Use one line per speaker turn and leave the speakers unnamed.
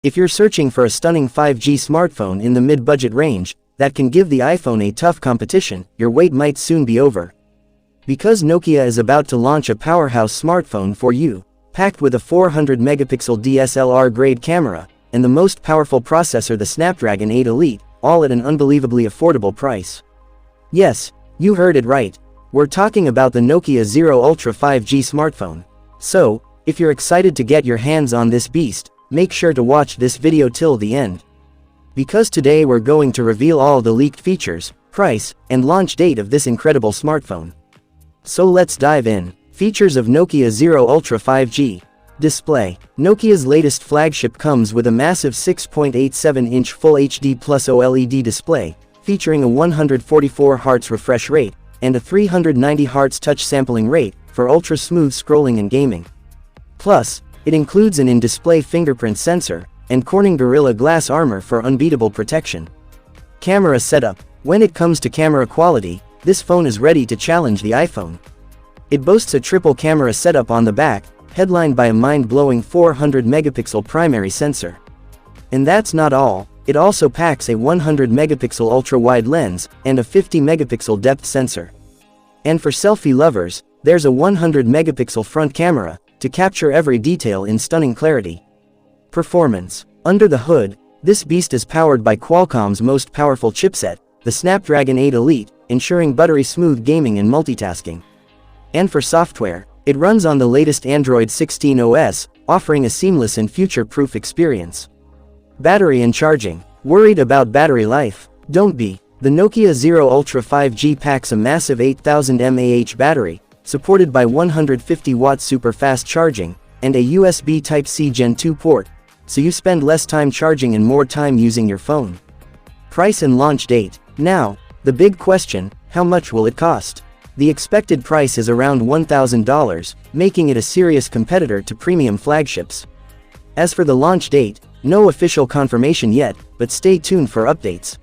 If you're searching for a stunning 5G smartphone in the mid-budget range that can give the iPhone a tough competition, your wait might soon be over. Because Nokia is about to launch a powerhouse smartphone for you, packed with a 400-megapixel DSLR grade camera and the most powerful processor, the Snapdragon 8 Elite, all at an unbelievably affordable price. Yes, you heard it right. We're talking about the Nokia Zero Ultra 5G smartphone. So, if you're excited to get your hands on this beast, make sure to watch this video till the end. Because today we're going to reveal all the leaked features, price, and launch date of this incredible smartphone. So let's dive in. Features of Nokia Zero Ultra 5G. Display. Nokia's latest flagship comes with a massive 6.87-inch Full HD Plus OLED display, featuring a 144 Hz refresh rate and a 390 Hz touch sampling rate for ultra-smooth scrolling and gaming. Plus, it includes an in-display fingerprint sensor and Corning Gorilla Glass armor for unbeatable protection. Camera setup. When it comes to camera quality, this phone is ready to challenge the iPhone. It boasts a triple camera setup on the back, headlined by a mind-blowing 400-megapixel primary sensor. And that's not all, it also packs a 100-megapixel ultra-wide lens and a 50-megapixel depth sensor. And for selfie lovers, there's a 100-megapixel front camera to capture every detail in stunning clarity. Performance. Under the hood, this beast is powered by Qualcomm's most powerful chipset, the Snapdragon 8 Elite, ensuring buttery-smooth gaming and multitasking. And for software, it runs on the latest Android 16 OS, offering a seamless and future-proof experience. Battery and charging. Worried about battery life? Don't be. The Nokia Zero Ultra 5G packs a massive 8000mAh battery, supported by 150-watt super-fast charging, and a USB Type-C Gen 2 port, so you spend less time charging and more time using your phone. Price and launch date. Now, the big question, how much will it cost? The expected price is around $1,000, making it a serious competitor to premium flagships. As for the launch date, no official confirmation yet, but stay tuned for updates.